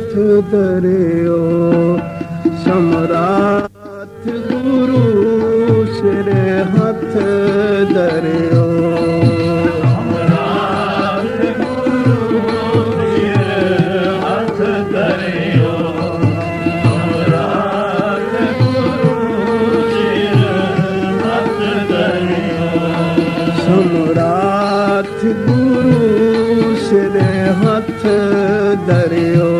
हथ धरियो सम्राट गुरु सिर हथ धरियो सम्राट गुरु सिर हथ धरियो सम्राट गुरु सिर हथ धरियो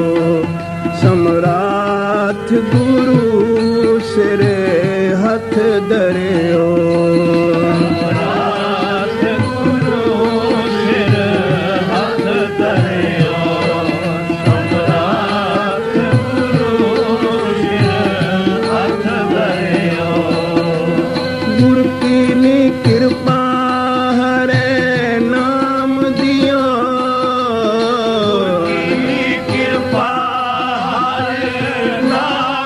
सम्राट गुरु सिर हथ धरियो सम्राट गुरु सिर हथ धरियो गुरु की कृपा हथ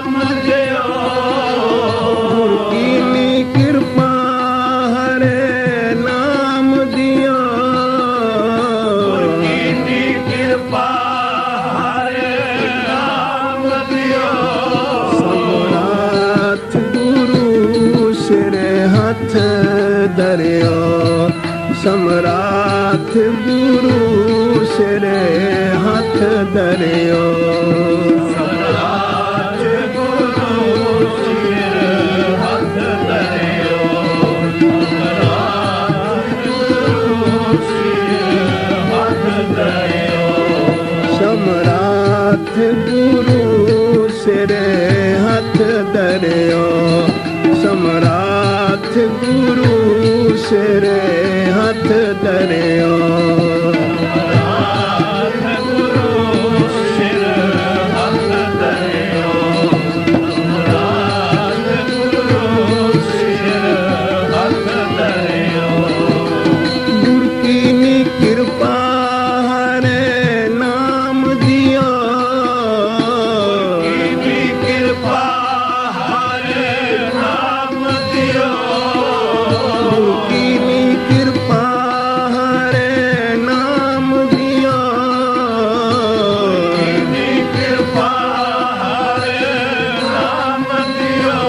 धरियो सम्राट गुरु सिर हथ धरियो सम्राट गुरु सिर हथ धरियो सम्राट गुरु सिर हथ धरियो सम्राट गुरु सिर हथ धरियो सम्राट गुरु सिर हथ धरियो सम्राट गुरु सिर हथ धरियो सम्राट गुरु सिर हथ धरियो गुरु की कृपा हरे नाम दियो कृपा हथ धरियो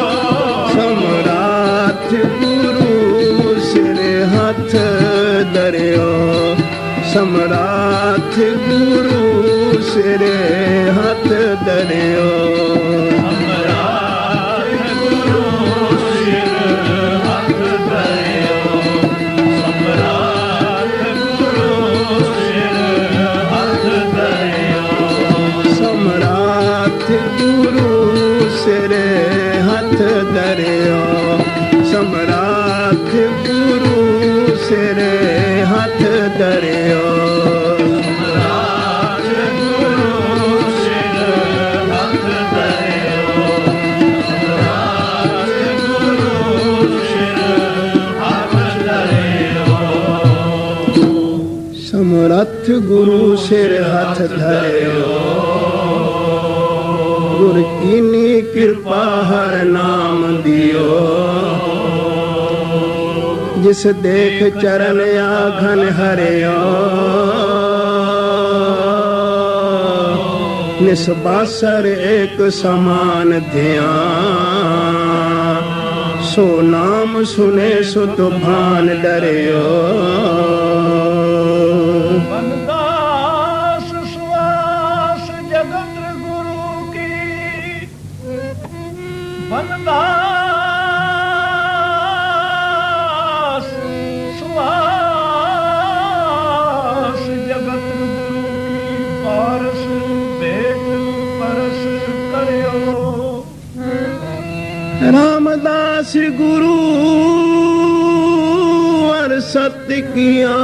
सम्राट गुरु सिर हथ धरियो सम्राट गुरु सिर हथ धरियो सम्राट गुरु सिर हथ धरियो सम्राट गुरु सिर हथ धरियो सम्राट गुरु सिर हथ धरियो सम्राट गुरु सिर हथ धरियो सम्राट गुरु सिर हथ धरियो सम्राट गुरु सिर हथ धरियो गुरु की कृपा हर नाम दियो जिस देख चरण आघन हरियो निस्बासर एक समान ध्यान सो नाम सुने सो तो भान डरियो बनदास श्वास जगत गुरु की बनदास रामदास गुरु और सत्य किया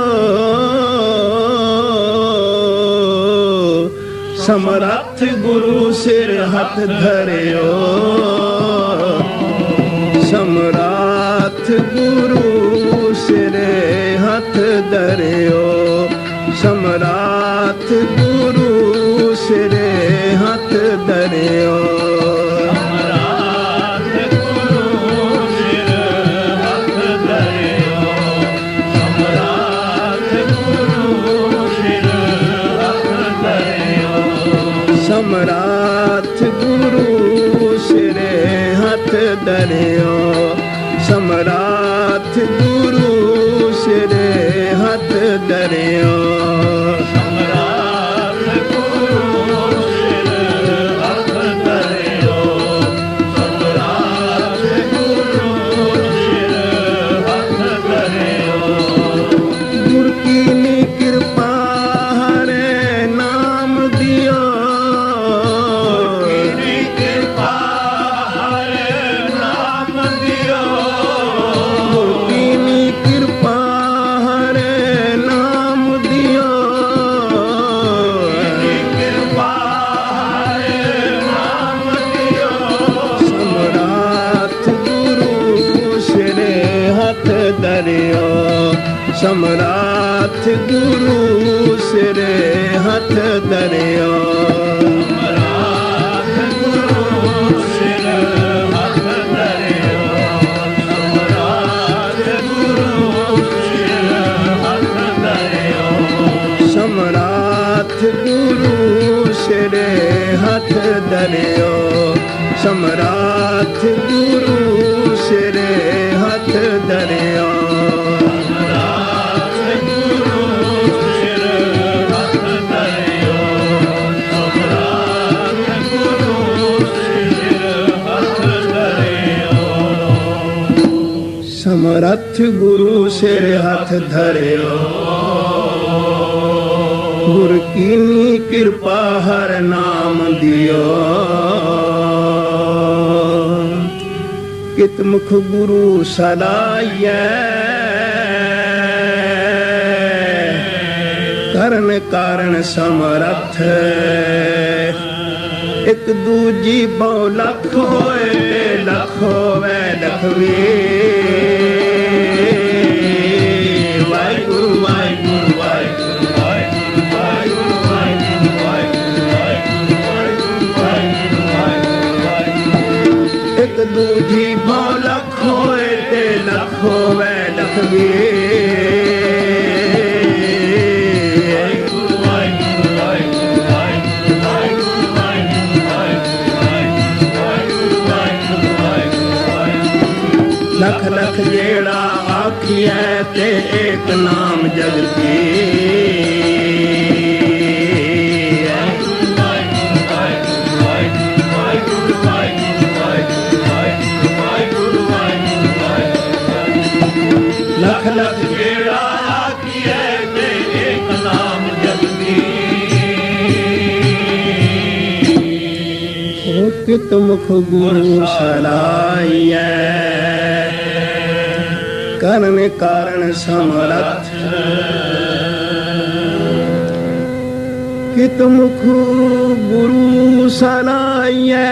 समर्थ गुरु सिर हथ धरियो सम्राट गुरु सिर हथ धरियो सम्राट गुरु सिर हथ धरियो सम्राट धरियो समराथ गुरु सिरे हथ धरियो ਸਮਰਾਟ ਗੁਰੂ ਸਿਰ ਹੱਥ ਧਰਿਓ ਸਮਰਾਟ ਗੁਰੂ ਸਿਰ ਹੱਥ ਧਰਿਓ गुर की कृपा हरे नाम दियो ਕੀਨੀ ਕਿਰਪਾ ਹਰੇ ਨਾਮ ਦਿਓ गुर की कृपा हरे नाम दियो ਕੀਨੀ ਕਿਰਪਾ ਹਰੇ ਨਾਮ ਦਿਓ समराथ गुरु सिरे हथ धरियो समराथ गुरु सिरे हथ धरियो ਸਮਰਾਟ ਗੁਰੂ ਸਿਰ ਹੱਥ ਧਰਿਓ ਸਮਰਾਟ ਗੁਰੂ ਸਿਰ ਹੱਥ ਧਰਿਓ समराथ गुरु सिरे हथ धरियो समराथ गुरु सिरे हथ धरियो ਸਮਰਾਟ ਗੁਰੂ ਸਿਰ ਹੱਥ ਧਰਿਓ ਸਮਰਾਟ ਗੁਰੂ ਸਿਰ ਹੱਥ ਧਰਿਓ समरथ गुरु सिर हथ धरियो गुर कीनी कृपा हर नाम दियो कित मुख गुरु सलाइए ਕਰਨ ਕਾਰਨ ਸਮਰੱਥ ਇੱਕ ਦੂਜੀ ਬਹੁ ਲੱਖ ਹੋਏ ਤੇ ਲੱਖ ਹੋਵੇ ਲਖਵੀ ਵਾਹਿਗੁਰੂ ਵਾਹਿਗੁਰੂ ਵਾਹਿਗੁਰੂ ਵਾਹਿਗੁਰੂ ਵਾਹਿਗੁਰੂ ਵਾਹਿਗੁਰੂ ਵਾਹਿਗੁਰੂ ਵਾਹਿਗੁਰੂ ਵਾਹਿਗੁਰੂ ਇੱਕ ਦੂਜੀ ਬਹੁ ਲੱਖ ਹੋਏ ਤੇ ਲੱਖ ਹੋਵੇ ਲਖਵੀ लख लख जेड़ा आखिए ते एक नाम जगती लख लख ਜਿਹੜਾ ਆਖੀਏ ਤੇ ਇੱਕ ਨਾਮ ਜਪਦੀ हो कित मुख गुरु सलाइए ਕਰਨ ਕਾਰਨ ਸਮਰੱਥ ਕਿਤ ਮੁਖ ਗੁਰੂ ਸਲਾਈਐ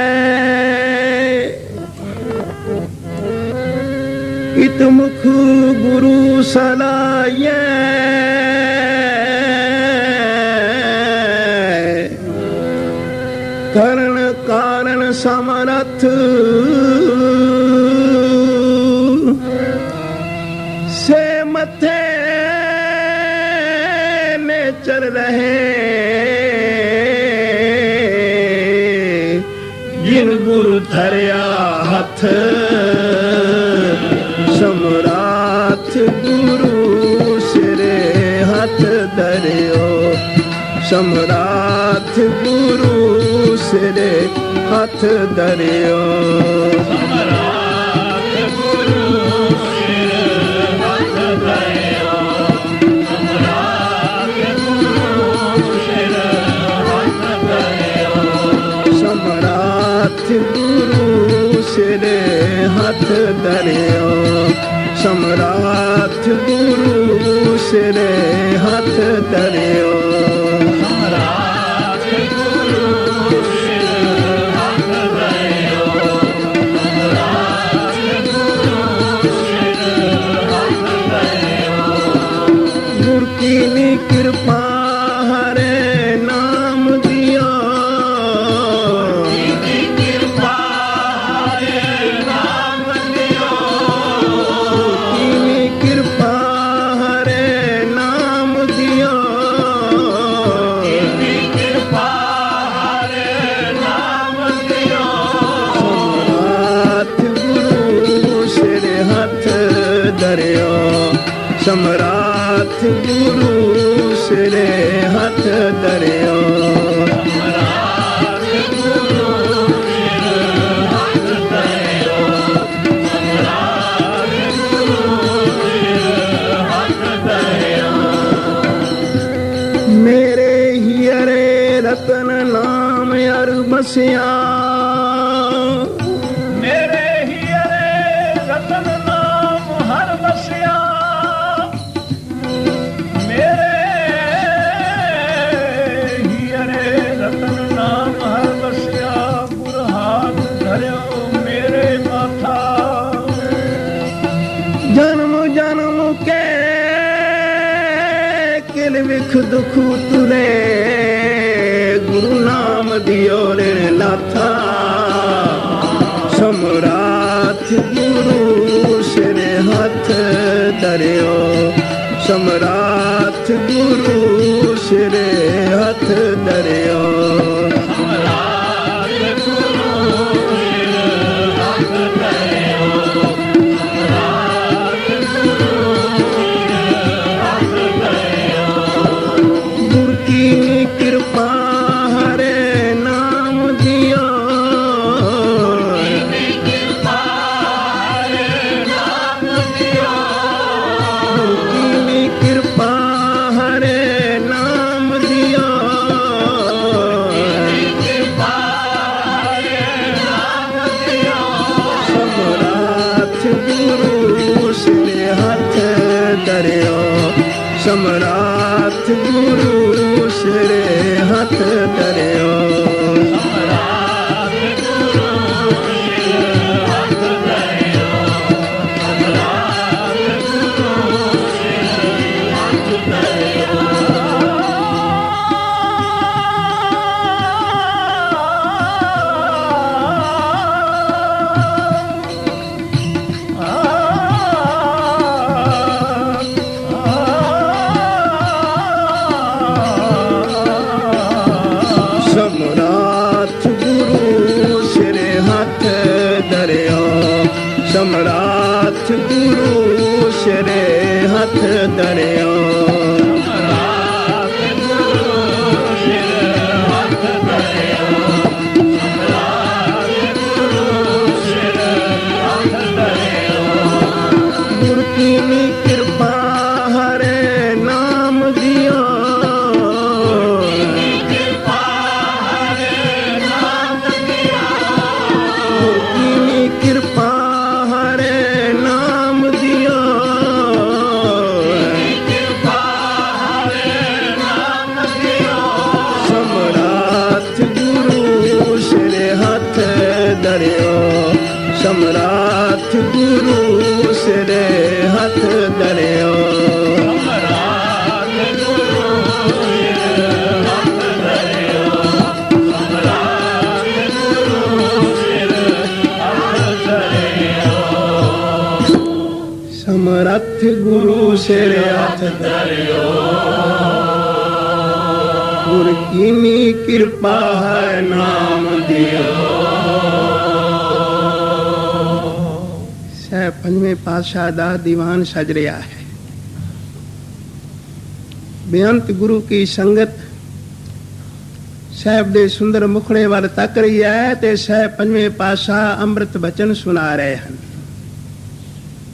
ਕਿਤ ਮੁਖ ਗੁਰੂ ਸਲਾਈਐ ਕਰਨ ਕਾਰਨ ਸਮਰੱਥ से मथे ने चल रहे जिन गुरु धरिया हथ समराथ गुरु सिरे हथ धरियो समराथ गुरु सिरे हथ धरियो ਸਮਰਾਥ ਗੁਰੂ ਸਿਰੇ ਹੱਥ ਧਰਿਓ ਸਮਰਾਥ ਗੁਰੂ ਸਿਰੇ ਹੱਥ ਧਰਿਓ ਸਮਰਾਟ ਗੁਰੂ ਸਿਰ ਹੱਥ ਧਰਿਓ ਸਮਰਾਟ ਗੁਰੂ ਸਿਰ ਹੱਥ ਧਰਿਓ ਗੁਰ ਕੀ ਕਿਰਪਾ ਹਰੇ ਨਾਮ ਦਿਓ ਕਿਰਪਾ ਹਰੇ ਨਾਮ ਦਿਓ ਕੀ ਕਿਰਪਾ ਹਰੇ ਨਾਮ ਦਿਓ ਸਮਰਾਥ ਗੁਰੂ ਸਿਰੇ ਹੱਥ ਧਰਿਓ ਮੇਰੇ ਹੀਰੇ ਰਤਨ ਨਾਮ ਅਰ ਬਸਿਆ ਮੇਰੇ ਹੀਰੇ ਰਤਨ ਨਾਮ ਹਰ ਵਸਿਆ ਮੇਰੇ ਹੀਰੇ ਰਤਨ ਨਾਮ ਹਰ ਵਸਿਆ ਗੁਰ ਹਾਥ ਧਰਿਓ ਮੇਰੇ ਮਾਥਾ ਜਨਮ ਜਨਮ ਕੇ ਕਿਲ ਵਿਖ ਦੁਖ ਤੁਰੇ ਗੁਰੂ ਨਾਮ ਦਿਓ ਰੇ ਲਾਥਾ ਸਮਰਾਥ ਗੁਰੂ ਸਿਰੇ ਹੱਥ ਧਰਿਓ ਸਮਰਾਥ ਗੁਰੂ ਸਿਰੇ ਹੱਥ ਧਰਿਓ ਗੁਰ ਕੀ ਕਿਰਪਾ ਹਰੇ ਨਾਮ ਦਿਓ ਗੁਰ ਕੀ ਕਿਰਪਾ ਹਰੇ ਨਾਮ ਦਿਓ ਸਮਰਾਥ ਗੁਰੂ ਸਿਰੇ ਹੱਥ ਧਰਿਓ ਸਮਰਾਥ ਗੁਰੂ ਸਿਰੇ ਹੱਥ ਧਰਿਓ ਸਮਰਾਥ ਗੁਰੂ ਸਿਰੇ ਹੱਥ ਧਰਿਓ ਸਮਰਾਥ ਗੁਰੂ ਸਿਰੇ ਹੱਥ ਧਰਿਓ ਗੁਰ ਕੀ ਕਿਰਪਾ ਹਰੇ ਨਾਮ ਦਿਓ ਕਿਰਪਾ ਹਰੇ ਨਾਮ ਦਿਓ ਸਮਰਾਥ ਗੁਰੂ ਸਿਰੇ ਹੱਥ ਧਰਿਓ ਸਮਰਾਥ ਗੁਰੂ ਸਿਰੇ ਹੱਥ ਧਰਿਓ ਸਮਰੱਥ ਗੁਰੂ ਸਿਰੇ ਹੱਥ ਧਰਿਓ ਗੁਰ ਕੀਨੀ ਕਿਰਪਾ ਹੈ ਨਾਮ ਦਿਓ ਸਹਿ ਪੰਜਵੇਂ ਪਾਤਸ਼ਾਹ ਦਾ ਦੀਵਾਨ ਸਜ ਰਿਹਾ ਹੈ ਬੇਅੰਤ ਗੁਰੂ ਕੀ ਸੰਗਤ ਸਾਹਿਬ ਦੇ ਸੁੰਦਰ ਮੁਖੜੇ ਵੱਲ ਤੱਕ ਰਹੀ ਹੈ ਤੇ ਸਹਿ ਪੰਜਵੇਂ ਪਾਤਸ਼ਾਹ ਅੰਮ੍ਰਿਤ ਬਚਨ ਸੁਣਾ ਰਹੇ ਹਨ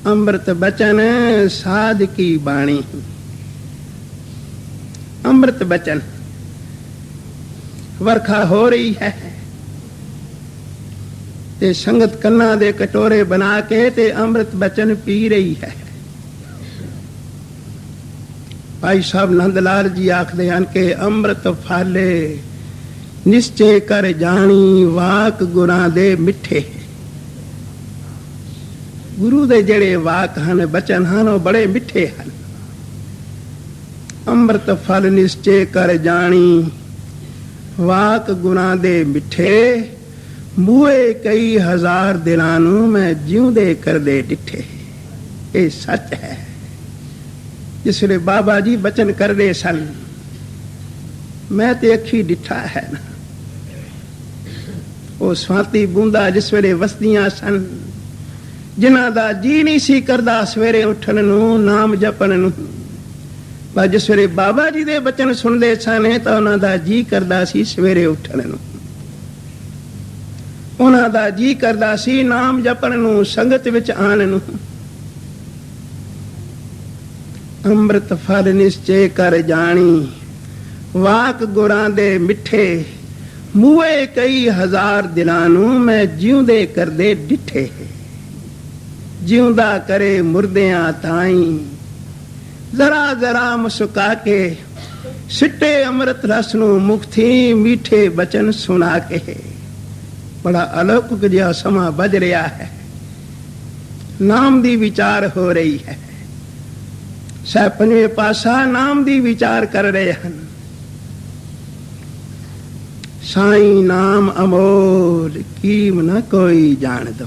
ਅੰਮ੍ਰਿਤ ਬਚਨ ਸਾਧ ਕੀ ਬਾਣੀ ਅੰਮ੍ਰਿਤ ਬਚਨ ਵਰਖਾ ਹੋ ਰਹੀ ਹੈ ਤੇ ਸੰਗਤ ਕੰਨਾਂ ਦੇ ਕਟੋਰੇ ਬਣਾ ਕੇ ਤੇ ਅੰਮ੍ਰਿਤ ਬਚਨ ਪੀ ਰਹੀ ਹੈ ਭਾਈ ਸਾਹਿਬ ਨੰਦ ਲਾਲ ਜੀ ਆਖਦੇ ਹਨ ਕਿ ਅੰਮ੍ਰਿਤ ਫਾਲੇ ਨਿਸ਼ਚੇ ਕਰ ਜਾਣੀ ਵਾਕ ਗੁਰਾਂ ਦੇ ਮਿੱਠੇ ਗੁਰੂ ਦੇ ਜਿਹੜੇ ਵਾਕ ਹਨ ਬਚਨ ਹਨ ਉਹ ਬੜੇ ਮਿੱਠੇ ਹਨ ਅੰਮ੍ਰਿਤ ਫਲ ਨਿਸ਼ਚੇ ਕਰ ਜਾਣੀ ਵਾਕ ਗੁਰਾਂ ਦੇ ਮਿੱਠੇ ਮੂਹੇ ਕਈ ਹਜ਼ਾਰ ਦਿਨਾਂ ਨੂੰ ਮੈਂ ਜਿਉਂਦੇ ਕਰਦੇ ਡਿੱਠੇ ਇਹ ਸੱਚ ਹੈ ਜਿਸ ਵੇਲੇ ਬਾਬਾ ਜੀ ਬਚਨ ਕਰਦੇ ਸਨ ਮੈਂ ਤੇ ਅੱਖੀ ਡਿੱਠਾ ਹੈ ਨਾ ਉਹ ਸਵਾਤੀ ਬੂੰਦਾ ਜਿਸ ਵੇਲੇ ਵਸਦੀਆਂ ਸਨ ਜਿਨ੍ਹਾਂ ਦਾ ਜੀ ਨਹੀਂ ਸੀ ਕਰਦਾ ਸਵੇਰੇ ਉੱਠਣ ਨੂੰ, ਨਾਮ ਜਪਣ ਨੂੰ। ਪਰ ਜਿਸ ਵੇਲੇ ਬਾਬਾ ਜੀ ਦੇ ਬਚਨ ਸੁਣਦੇ ਸਨ ਤਾਂ ਉਹਨਾਂ ਦਾ ਜੀ ਕਰਦਾ ਸੀ ਸਵੇਰੇ ਉੱਠਣ ਨੂੰ, ਉਹਨਾਂ ਦਾ ਜੀ ਕਰਦਾ ਸੀ ਨਾਮ ਜਪਣ ਨੂੰ, ਸੰਗਤ ਵਿੱਚ ਆਣ ਨੂੰ। ਅੰਮ੍ਰਿਤ ਫਲ ਨਿਸ਼ਚੈ ਕਰ ਜਾਣੀ, ਵਾਕ ਗੁਰਾਂ ਦੇ ਮਿੱਠੇ, ਮੂਹੇ ਕਈ ਹਜ਼ਾਰ ਦਿਨਾਂ ਨੂੰ ਮੈਂ ਜਿਉਂਦੇ ਕਰਦੇ ਡਿੱਠੇ। ਜਿਉਂਦਾ ਕਰੇ ਮੁਰਦਿਆਂ ਤਾਈਂ, ਜ਼ਰਾ ਜ਼ਰਾ ਮੁਸਕਾ ਕੇ, ਸਿੱਟੇ ਅੰਮ੍ਰਿਤ ਰਸ ਨੂੰ ਮੁਖਥੀ, ਮਿੱਠੇ ਬਚਨ ਸੁਣਾ ਕੇ। ਬੜਾ ਅਲੌਕਿਕ ਜਿਹਾ ਸਮਾਂ ਵੱਜ ਰਿਹਾ ਹੈ, ਨਾਮ ਦੀ ਵਿਚਾਰ ਹੋ ਰਹੀ ਹੈ। ਸਾਹਿਬ ਪੰਜਵੇਂ ਪਾਤਸ਼ਾਹ ਨਾਮ ਦੀ ਵਿਚਾਰ ਕਰ ਰਹੇ ਹਨ। ਸਾਈਂ ਨਾਮ ਅਮੋਲ, ਕੀਮ ਨਾ ਕੋਈ ਜਾਣਦਾ।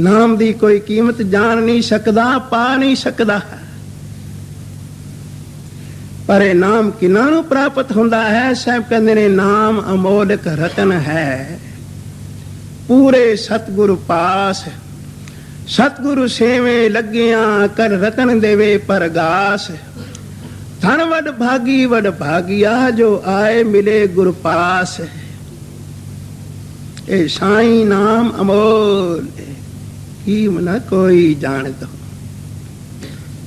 ਨਾਮ ਦੀ ਕੋਈ ਕੀਮਤ ਜਾਣ ਨਹੀਂ ਸਕਦਾ, ਪਾ ਨਹੀਂ ਸਕਦਾ। ਪਰ ਇਹ ਨਾਮ ਕਿਹਨਾਂ ਨੂੰ ਪ੍ਰਾਪਤ ਹੁੰਦਾ ਹੈ? ਸਾਹਿਬ ਕਹਿੰਦੇ ਨੇ ਨਾਮ ਅਮੋਲਕ ਰਤਨ ਹੈ, ਪੂਰੇ ਸਤਿਗੁਰੂ ਪਾਸ। ਸਤਿਗੁਰੂ ਸੇਵੇਂ ਲੱਗਿਆਂ, ਕਰ ਰਤਨ ਦੇਵੇ ਪਰਗਾਸ। ਧਨ ਵਡ ਭਾਗੀਆ, ਜੋ ਆਏ ਮਿਲੇ ਗੁਰ ਪਾਸ। ਇਹ ਸਾਈਂ ਨਾਮ ਅਮੋਲ, ਕੀਮ ਨਾ ਕੋਈ ਜਾਣਦਾ।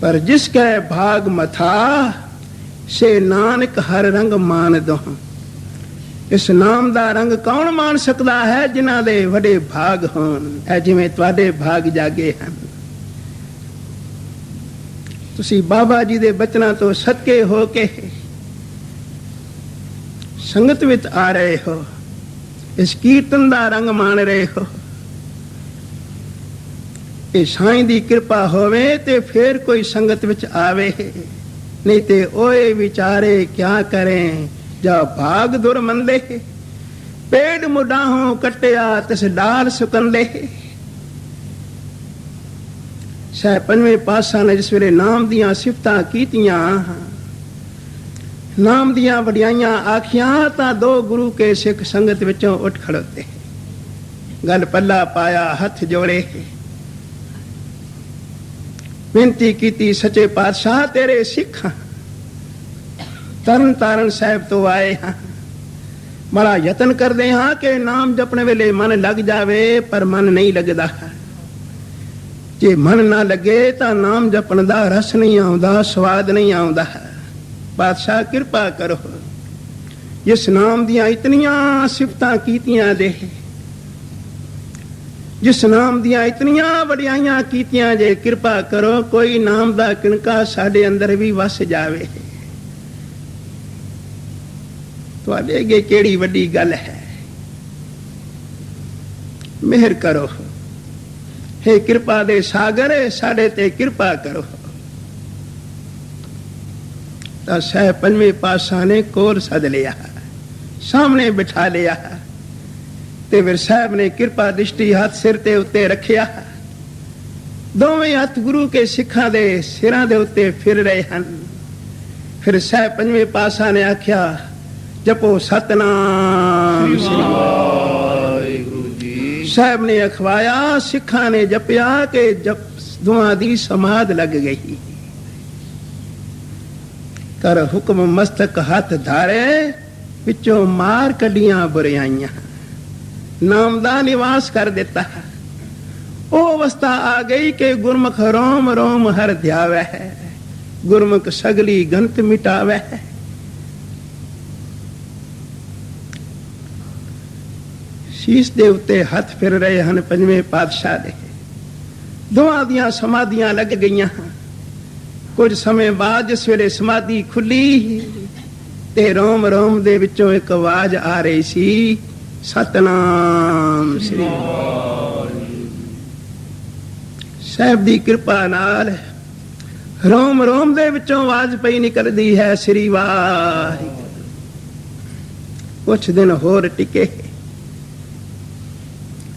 ਪਰ ਜਿਸ ਕੈ ਭਾਗ ਮਥਾ, ਸੇ ਨਾਨਕ ਹਰ ਰੰਗ ਮਾਨਦੋ। ਇਸ ਨਾਮ ਦਾ ਰੰਗ ਕੌਣ ਮਾਣ ਸਕਦਾ ਹੈ? ਜਿਨ੍ਹਾਂ ਦੇ ਵੱਡੇ ਭਾਗ ਹੋਣ। ਇਹ ਜਿਵੇਂ ਤੁਹਾਡੇ ਭਾਗ ਜਾਗੇ ਹਨ, ਤੁਸੀਂ ਬਾਬਾ ਜੀ ਦੇ ਬਚਨਾਂ ਤੋਂ ਸਦਕੇ ਹੋ ਕੇ ਸੰਗਤ ਵਿੱਚ ਆ ਰਹੇ ਹੋ, ਇਸ ਕੀਰਤਨ ਦਾ ਰੰਗ ਮਾਣ ਰਹੇ ਹੋ। ਇਹ ਸਾਈਂ ਦੀ ਕਿਰਪਾ ਹੋਵੇ ਤੇ ਫੇਰ ਕੋਈ ਸੰਗਤ ਵਿੱਚ ਆਵੇ, ਨਹੀਂ ਤੇ ਓਏ ਵਿਚਾਰੇ ਕਿਆ ਕਰੇ, ਜਾ ਭਾਗ ਦੁਰ ਮੰਦੇ। ਪੇੜ ਮੁਡਾਹੋਂ ਕੱਟਿਆ, ਤਿਸ ਡਾਲ ਸੁਕੰਦੇ। ਸਾਹਿਬ ਪੰਜਵੇਂ ਪਾਤਸ਼ਾਹ ਨੇ ਜਿਸ ਵੇਲੇ ਨਾਮ ਦੀਆਂ ਸਿਫਤਾਂ ਕੀਤੀਆਂ, ਨਾਮ ਦੀਆਂ ਵਡਿਆਈਆਂ ਆਖੀਆਂ, ਤਾਂ ਦੋ ਗੁਰੂ ਕੇ ਸਿੱਖ ਸੰਗਤ ਵਿੱਚੋਂ ਉੱਠ ਖੜੋਤੇ, ਗਲ ਪੱਲਾ ਪਾਇਆ, ਹੱਥ ਜੋੜੇ, ਬੇਨਤੀ ਕੀਤੀ, ਸੱਚੇ ਪਾਤਸ਼ਾਹ ਤੇਰੇ ਸਿੱਖ ਤਰਨ ਤਾਰਨ ਸਾਹਿਬ ਤੋਂ ਆਏ ਹਾਂ। ਬੜਾ ਯਤਨ ਕਰਦੇ ਹਾਂ ਕਿ ਨਾਮ ਜਪਣ ਵੇਲੇ ਮਨ ਲੱਗ ਜਾਵੇ, ਪਰ ਮਨ ਨਹੀਂ ਲੱਗਦਾ। ਜੇ ਮਨ ਨਾ ਲੱਗੇ ਤਾਂ ਨਾਮ ਜਪਣ ਦਾ ਰਸ ਨਹੀਂ ਆਉਂਦਾ, ਸਵਾਦ ਨਹੀਂ ਆਉਂਦਾ। ਪਾਤਸ਼ਾਹ ਕਿਰਪਾ ਕਰੋ, ਜਿਸ ਨਾਮ ਦੀਆਂ ਇਤਨੀਆਂ ਸਿਫਤਾਂ ਕੀਤੀਆਂ ਦੇ, ਜਿਸ ਨਾਮ ਦੀਆਂ ਇਤਨੀਆਂ ਵਡਿਆਈਆਂ ਕੀਤੀਆਂ ਜੇ, ਕਿਰਪਾ ਕਰੋ ਕੋਈ ਨਾਮ ਦਾ ਕਿਣਕਾ ਸਾਡੇ ਅੰਦਰ ਵੀ ਵਸ ਜਾਵੇ। ਤੁਹਾਡੇ ਅੱਗੇ ਕਿਹੜੀ ਵੱਡੀ ਗੱਲ ਹੈ? ਮਿਹਰ ਕਰੋ, हे ਕਿਰਪਾ ਦੇ ਸਾਗਰ, ਸਾਡੇ ਤੇ ਕਿਰਪਾ ਕਰੋ। ਤਾਂ ਸਾਹਿਬ ਪੰਜਵੇਂ ਪਾਤਸ਼ਾਹ ਨੇ ਕੋਲ ਸੱਦ ਲਿਆ, ਸਾਹਮਣੇ ਬਿਠਾ ਲਿਆ, ਤੇ ਫਿਰ ਸਾਹਿਬ ਨੇ ਕਿਰਪਾ ਦ੍ਰਿਸ਼ਟੀ ਹੱਥ ਸਿਰ ਤੇ ਉੱਤੇ ਰੱਖਿਆ। ਦੋਵੇਂ ਹੱਥ ਗੁਰੂ ਕੇ ਸਿੱਖਾਂ ਦੇ ਸਿਰਾਂ ਦੇ ਉੱਤੇ ਫਿਰ ਰਹੇ ਹਨ। ਫਿਰ ਸਾਹਿਬ ਪੰਜਵੇਂ ਪਾਤਸ਼ਾਹ ਨੇ ਆਖਿਆ, ਜਪੋ ਸਤਨਾਮ ਸ੍ਰੀ ਵਾਹਿਗੁਰੂ ਜੀ। ਸਾਹਿਬ ਨੇ ਅਖਵਾਇਆ, ਸਿੱਖਾਂ ਨੇ ਜਪਿਆ ਕਿ ਦੋਹਾਂ ਦੀ ਸਮਾਧ ਲੱਗ ਗਈ। ਕਰ ਹੁਕਮ ਮਸਤਕ ਹੱਥ ਧਾਰੇ, ਵਿੱਚੋਂ ਮਾਰ ਕੱਢੀਆਂ ਬੁਰਾਈਆਂ, ਨਾਮ ਦਾ ਨਿਵਾਸ ਕਰ ਦਿੱਤਾ। ਉਹ ਅਵਸਥਾ ਆ ਗਈ ਕਿ ਗੁਰਮੁਖ ਰੋਮ ਰੋਮ ਹਰ ਧਿਆਵੈ, ਗੁਰਮੁਖ ਸਗਲੀ ਗੰਤ ਮਿਟਾਵੈ। ਸ਼ੀਸ਼ ਦੇ ਉੱਤੇ ਹੱਥ ਫਿਰ ਰਹੇ ਹਨ ਪੰਜਵੇਂ ਪਾਤਸ਼ਾਹ ਦੇ। ਦੋਹਾਂ ਦੀਆਂ ਸਮਾਧੀਆਂ ਲੱਗ ਗਈਆਂ। ਕੁਝ ਸਮੇਂ ਬਾਅਦ ਜਿਸ ਵੇਲੇ ਸਮਾਧੀ ਖੁੱਲੀ ਤੇ ਰੋਮ ਰੋਮ ਦੇ ਵਿੱਚੋਂ ਇੱਕ ਆਵਾਜ਼ ਆ ਰਹੀ ਸੀ, ਸਤਨਾਮ ਸ੍ਰੀ ਵਾਹਿਗੁਰੂ। ਸਾਹਿਬ ਦੀ ਕਿਰਪਾ ਨਾਲ ਰੋਮ ਰੋਮ ਦੇ ਵਿੱਚੋਂ ਆਵਾਜ਼ ਪਈ ਨਿਕਲਦੀ ਹੈ, ਸ੍ਰੀ ਵਾਹਿਗੁਰੂ। ਕੁਛ ਦਿਨ ਹੋਰ ਟਿਕੇ,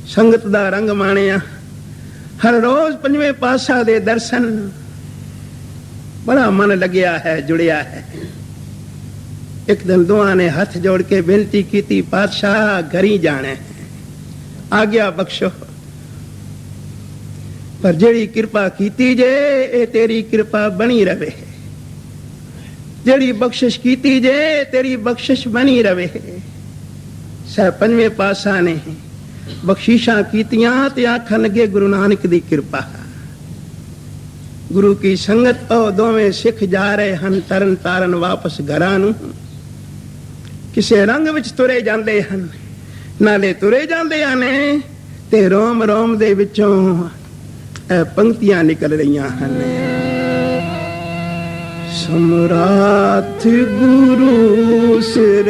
ਸੰਗਤ ਦਾ ਰੰਗ ਮਾਣਿਆ। ਹਰ ਰੋਜ਼ ਪੰਜਵੇਂ ਪਾਤਸ਼ਾਹ ਦੇ ਦਰਸ਼ਨ, ਬੜਾ ਮਨ ਲੱਗਿਆ ਹੈ, ਜੁੜਿਆ ਹੈ। ਇੱਕ ਦਿਨ ਦੋਹਾਂ ਨੇ ਹੱਥ ਜੋੜ ਕੇ ਬੇਨਤੀ ਕੀਤੀ, ਪਾਤਸ਼ਾਹ ਘਰੀ ਜਾਣਾ ਹੈ, ਆਗਿਆ ਬਖਸ਼ੋ। पर जेड़ी किरपा कीती जे ए तेरी किरपा बनी रवे, जेड़ी बख्शिश कीती जे तेरी बख्शिश बनी रवे। सह पंजवें पासा ने बख्शिशां कीतियां ते आखन लगे गुरु नानक दी किरपा। गुरु की संगत ओ दोवें सिख जा रहे हन तरन तारन वापस घरां नूं। किसे रंग विच तुरे जांदे हन, नाले तुरे जांदे ने ते रोम रोम दे विचों पंक्तियां निकल रहीਆਂ ਹਨ। ਸਮਰਾਥ ਗੁਰੂ ਸਿਰ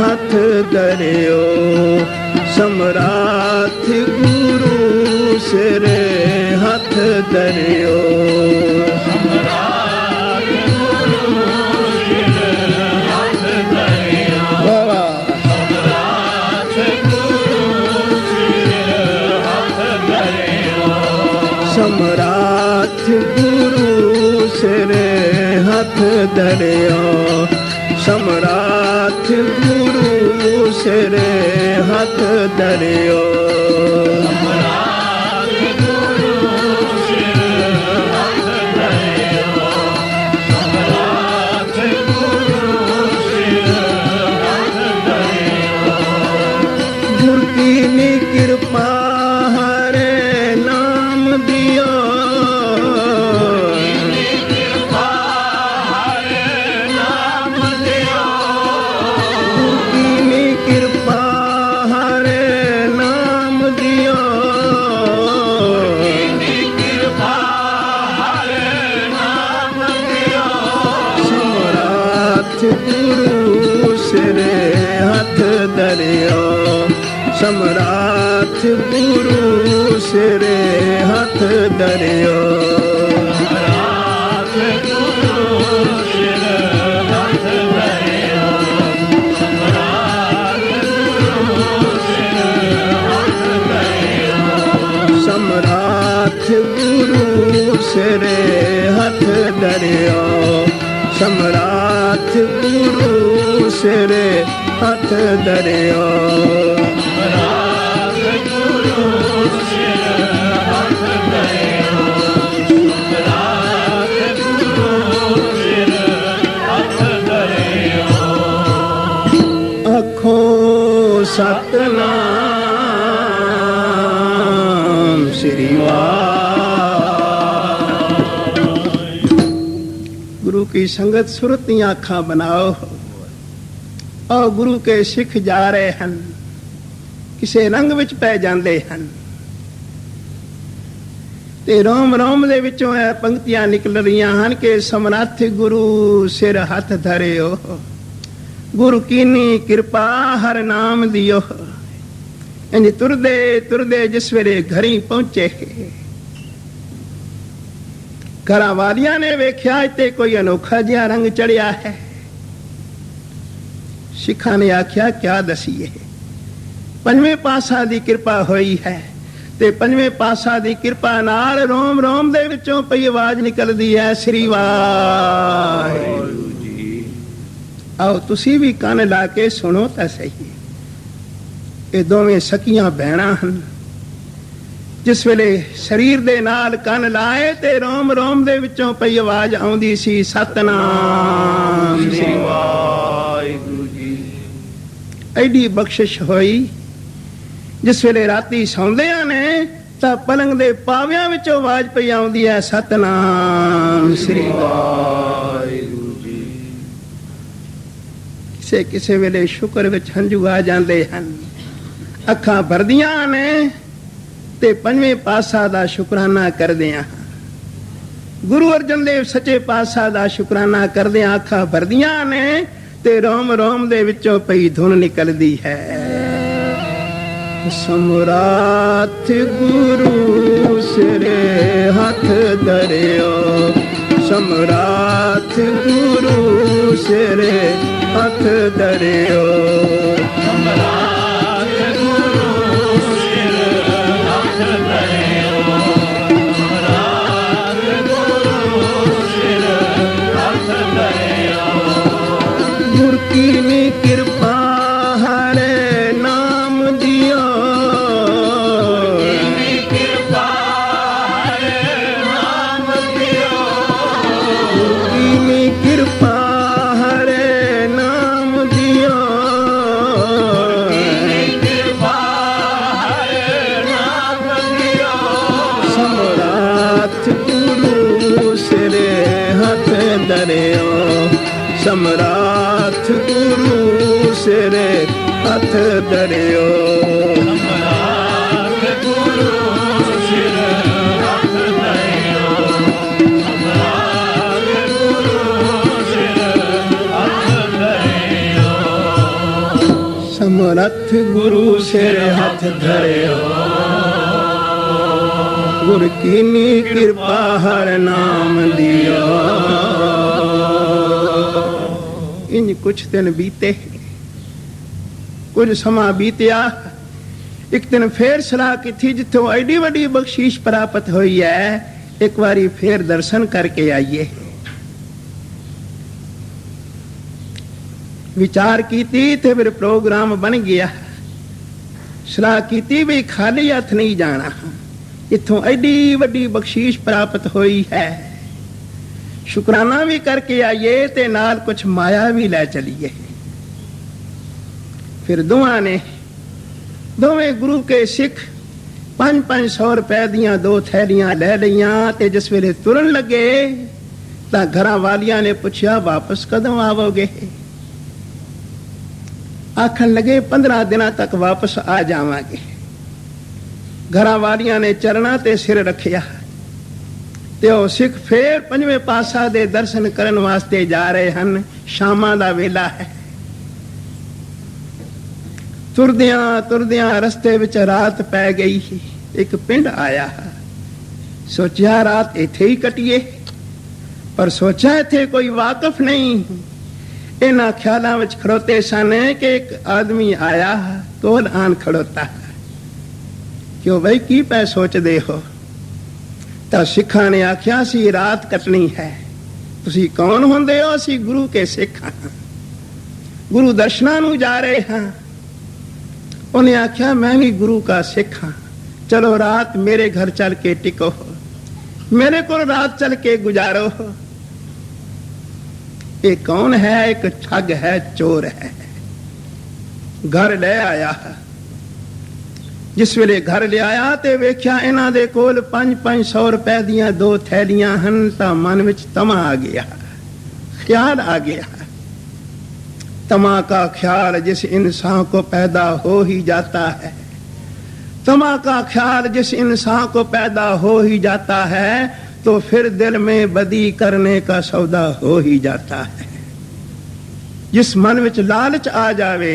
ਹੱਥ ਧਰਿਓ, ਸਮਰਾਥ ਗੁਰੂ ਸਿਰ ਹੱਥ ਧਰਿਓ, ਸਮਰਾਥ ਗੁਰੂ ਸਿਰ ਹੱਥ ਧਰਿਓ, ਸਮਰਾਥ ਗੁਰੂ ਸਿਰ ਹੱਥ ਧਰਿਓ, ਸਮਰਾਥ ਗੁਰੂ ਸਿਰ ਹੱਥ ਧਰਿਓ, ਸਮਰਾਥ ਗੁਰੂ ਸਿਰ ਹੱਥ ਧਰਿਓ, ਸਮਰਾਥ ਗੁਰੂ ਸਿਰ ਹੱਥ ਧਰਿਓ, ਸਮਰਾਥ ਗੁਰੂ ਸਿਰ ਹੱਥ ਧਰਿਓ। ਗੁਰ ਕੀ ਕਿਰਪਾ ਹਰੇ ਨਾਮ ਦਿਓ, ਸਮਰਾਥ ਗੁਰੂ ਸਿਰ ਹੱਥ ਧਰਿਓ, ਸਮਰਾਥ ਗੁਰੂ ਸਿਰ ਹੱਥ ਧਰਿਓ, ਸਮਰਾਥ ਗੁਰੂ ਸਿਰ ਹੱਥ ਧਰਿਓ, ਸਮਰਾਥ ਗੁਰੂ ਸਿਰ ਹੱਥ ਧਰਿਓ, ਸਮਰਾਥ ਗੁਰੂ ਸਿਰ ਹੱਥ ਧਰਿਓ, ਸਮਰਾਥ ਗੁਰੂ ਸਿਰ ਹੱਥ ਧਰਿਓ, ਸਮਰਾਥ ਗੁਰੂ ਸਿਰ ਹੱਥ ਧਰਿਓ। ਆਖੋ ਸਤਨਾਮ ਸ੍ਰੀ ਵਾਹਿਗੁਰੂ। गुरु की संगत सुरत दी आँखां बनाओ और गुरु के सिख जा रहे हैं, किसे रंग विच पै जांदे हैं ते रोम रोम दे विचों ए पंक्तियां निकल रहीਆਂ ਹਨ कि समरथ गुरु सिर हथ धरियो, गुरु कीनी कृपा हर नाम दियो। इंज तुरदे तुरदे जिस वेले घरी पहुंचे, घरां वालियां ने वेख्या ते कोई अनोखा जिहा रंग चढ़िया है। सिखा ने आख्या क्या दसीए, पंजवें पासा दी कृपा होई है ते पंजवें पासा दी कृपा नाल रोम रोम दे विचों पई आवाज निकलदी है, श्री वाहिगुरू जी। आओ तुसी भी कान ला के सुनो तां सही। ये दोवें सकियां भैणां हन, जिस वेले शरीर दे नाल कन लाए ते रोम रोम दे विचों पई आवाज आउंदी सी, सतनाम श्री वाहिगुरू जी। एडी बख्शिश होई जिस वेले राती सौंदियां ने तां पलंग दे पावियां विचों आवाज पई आउंदी है, सतनाम श्री वाहिगुरू जी। किसे किसे वेले शुक्र विच हंझू आ जांदे हन, अखां भरदियां ने ते पंजवें पासा दा शुकराना करदियां। गुरु अर्जन देव सच्चे पासा दा शुकराना करदियां अखां भरदियां ने ते रोम रोम दे विचों पई धुन निकलदी है, समराथ गुरु सिर हथ धरियो, समराथ गुरु सिर हथ धरियो, समराथ गुरु सिर हथ धरियो, समराथ गुरु सिर हथ धरियो। गुर की कृपा हरे नाम दियो, कृपा ਸਮਰਾਥ ਗੁਰੂ ਸਿਰ ਹੱਥ ਧਰਿਓ ਸਮਰਾਟ ਗੁਰੂ ਸਿਰ ਹੱਥ ਧਰਿਓ ਸਮਰਾਟ ਗੁਰੂ ਸਿਰ ਹੱਥ ਧਰਿਓ ਸਮਰੱਥ ਗੁਰੂ ਸਿਰ ਹੱਥ ਧਰਿਓ ਗੁਰ ਕੀਨੀ ਕਿਰਪਾ ਹਰ ਨਾਮ ਦਿਓ ਇੰਜ ਕੁਛ ਦਿਨ ਬੀਤੇ ਕੁਝ ਸਮਾਂ ਬੀਤਿਆ ਇੱਕ ਦਿਨ ਫੇਰ ਸਲਾਹ ਕੀਤੀ ਜਿੱਥੋਂ ਐਡੀ ਵੱਡੀ ਬਖਸ਼ੀਸ਼ ਪ੍ਰਾਪਤ ਹੋਈ ਹੈ ਇੱਕ ਵਾਰੀ ਫੇਰ ਦਰਸ਼ਨ ਕਰਕੇ ਆਈਏ ਵਿਚਾਰ ਕੀਤੀ ਤੇ ਫਿਰ ਪ੍ਰੋਗਰਾਮ ਬਣ ਗਿਆ ਸਲਾਹ ਕੀਤੀ ਵੀ ਖਾਲੀ ਹੱਥ ਨਹੀਂ ਜਾਣਾ ਇੱਥੋਂ ਐਡੀ ਵੱਡੀ ਬਖਸ਼ੀਸ਼ ਪ੍ਰਾਪਤ ਹੋਈ ਹੈ ਸ਼ੁਕਰਾਨਾ ਵੀ ਕਰਕੇ ਆਈਏ ਤੇ ਨਾਲ ਕੁਝ ਮਾਇਆ ਵੀ ਲੈ ਚਲੀਏ ਫਿਰ ਦੋਵੇਂ ਗੁਰੂ ਕੇ ਸਿੱਖ 500 ਰੁਪਏ ਦੀਆਂ 2 ਥੈਲੀਆਂ ਲੈ ਲਈਆਂ ਤੇ ਜਿਸ ਵੇਲੇ ਤੁਰਨ ਲੱਗੇ ਤਾਂ ਘਰਾਂ ਵਾਲੀਆਂ ਨੇ ਪੁੱਛਿਆ ਵਾਪਸ ਕਦੋਂ ਆਵੋਗੇ ਆਖਣ ਲਗੇ 15 ਦਿਨਾਂ ਤੱਕ ਵਾਪਸ ਆ ਜਾਵਾਂਗੇ ਘਰਾਂ ਵਾਲੀਆਂ ਨੇ ਚਰਨਾਂ ਤੇ ਸਿਰ ਰੱਖਿਆ ਤੇ ਉਹ ਸਿੱਖ ਫੇਰ ਪੰਜਵੇਂ ਪਾਤਸ਼ਾਹ ਦੇ ਦਰਸ਼ਨ ਕਰਨ ਵਾਸਤੇ ਜਾ ਰਹੇ ਹਨ ਸ਼ਾਮਾਂ ਦਾ ਵੇਲਾ ਹੈ ਤੁਰਦਿਆਂ ਰਸਤੇ ਵਿੱਚ ਰਾਤ ਪੈ ਗਈ ਇੱਕ ਪਿੰਡ ਆਇਆ ਸੋਚਿਆ ਰਾਤ ਇੱਥੇ ਹੀ ਕੱਟੀਏ ਪਰ ਸੋਚਿਆ ਇੱਥੇ ਕੋਈ ਵਾਕਫ ਨਹੀਂ ਇਹਨਾਂ ਖਿਆਲਾਂ ਵਿੱਚ ਖੜੋਤੇ ਸਨ ਕਿ ਇੱਕ ਆਦਮੀ ਆਇਆ ਕੋਲ ਆਣ ਖੜੋਤਾ ਕਿਉਂ ਬਈ ਕੀ ਪੈ ਸੋਚਦੇ ਹੋ ਤਾਂ ਸਿੱਖਾਂ ਨੇ ਆਖਿਆ ਸੀ ਰਾਤ ਕੱਟਣੀ ਹੈ ਤੁਸੀਂ ਕੌਣ ਹੁੰਦੇ ਹੋ ਅਸੀਂ ਗੁਰੂ ਕੇ ਸਿੱਖ ਹਾਂ ਗੁਰੂ ਦਰਸ਼ਨਾਂ ਨੂੰ ਜਾ ਰਹੇ ਹਾਂ ਉਹਨੇ ਆਖਿਆ ਮੈਂ ਵੀ ਗੁਰੂ का ਸਿੱਖ ਹਾਂ ਚਲੋ ਰਾਤ ਮੇਰੇ ਘਰ ਚੱਲ ਕੇ ਟਿਕੋ ਮੇਰੇ ਕੋਲ ਰਾਤ ਚੱਲ ਕੇ ਗੁਜ਼ਾਰੋ ਇਹ ਕੌਣ ਹੈ ਇੱਕ ਠੱਗ ਹੈ ਚੋਰ ਹੈ ਘਰ ਲੈ ਆਇਆ ਜਿਸ ਵੇਲੇ ਘਰ ਲਿਆਇਆ ਤੇ ਵੇਖਿਆ ਇਹਨਾਂ ਦੇ ਕੋਲ 500 ਰੁਪਏ ਦੀਆਂ 2 ਥੈਲੀਆਂ ਹਨ ਤਾਂ ਮਨ ਵਿੱਚ ਤਮਾ ਆ ਗਿਆ ख्याल आ गया तमा का ख्याल जिस इंसान को पैदा हो ही जाता है तमा का ख्याल जिस इंसान को पैदा हो ही जाता है तो फिर दिल में बदी करने का सौदा हो ही जाता है जिस मन विच लालच आ जावे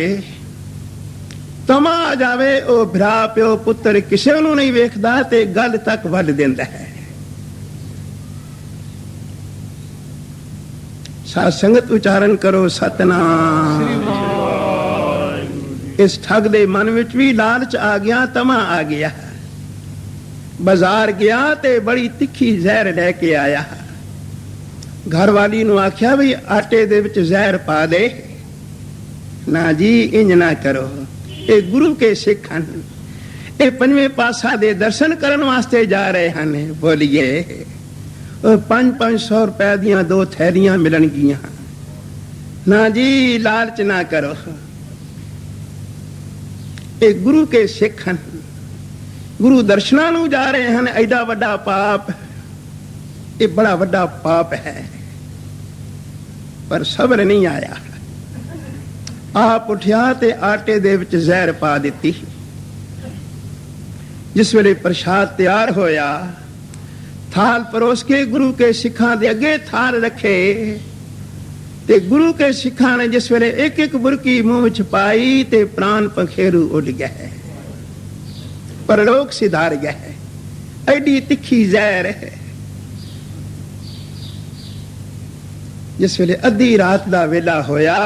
तमा आ जावे ओ भरा प्यो पुत्र किसे नूं नहीं वेखदा ते गल तक वध दिंदा है साध संगत उच्चारण करो सतनाम इस ठग दे मन विच भी लालच आ गया तमा आ गया बाजार गया ते बड़ी तिखी जहर लेके आया घर वाली नूं आख्या भी आटे दे विच जहर पा दे ना जी इंज ना करो ये गुरु के सिख हन ये पंजवें पातशाह दे दर्शन करन वास्ते जा रहे हन बोलिए 500 रुपए दियां 2 थैलियां मिलन गियां ना जी लालच ना करो ये गुरु के सिख हन गुरु दर्शनां नूं जा रहे हैं एडा वड्डा पाप ये बड़ा वड्डा पाप है पर सब्र नहीं आया आप उठिया ते आटे दे विच जहर पा दिती जिस वेले प्रसाद तैयार होया थाल परोस के गुरु के सिखां दे अगे थाल रखे ते गुरु के सिखां ने जिस वेले एक एक बुरकी मुंह विच पाई ते प्राण पखेरू उड़ गए परलोक सिधार गए एडी तिखी जहर है जिस वेले अद्धी रात दा वेला होया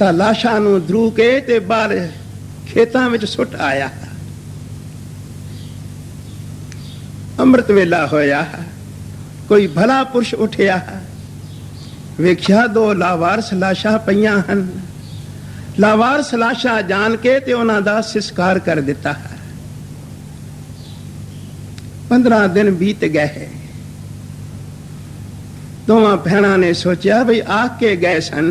तां लाशां नूं धरू के ते बाहर खेतां विच सुट आया अमृत वेला होया कोई भला पुरुष उठिया वेख्या 2 लावारस लाशां पईयां हन लावारस लाशां जान के ते उन्हां दा संस्कार कर दिता 15 दिन बीत गए दोवां भैणां ने सोचा भी आके गए सन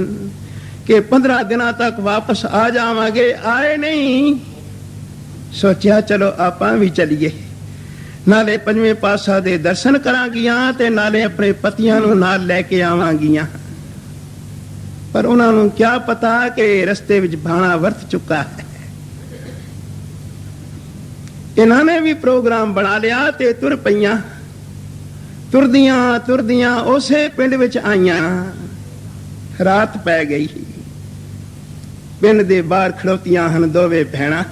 कि 15 दिनां तक वापस आ जावांगे आए नहीं सोचा चलो आपां भी चलिए नाले पंजवें पातशाह दे दर्शन करांगियां ते नाले अपने पतियां नूं नाल लेके आवांगियां ਪਰ ਉਹਨਾਂ ਨੂੰ ਕਿਆ ਪਤਾ ਕਿ ਰਸਤੇ ਵਿੱਚ ਬਾਣਾ ਵਰਤ ਚੁੱਕਾ ਹੈ। ਇਹਨਾਂ ਨੇ ਵੀ ਪ੍ਰੋਗਰਾਮ ਬਣਾ ਲਿਆ ਤੇ ਤੁਰ ਪਈਆਂ। ਤੁਰਦੀਆਂ ਤੁਰਦੀਆਂ ਉਸੇ ਪਿੰਡ ਵਿੱਚ ਆਈਆਂ। ਰਾਤ ਪੈ ਗਈ। ਪਿੰਡ ਦੇ ਬਾਹਰ ਖੜੋਤੀਆਂ ਹਨ ਦੋਵੇਂ ਭੈਣਾਂ।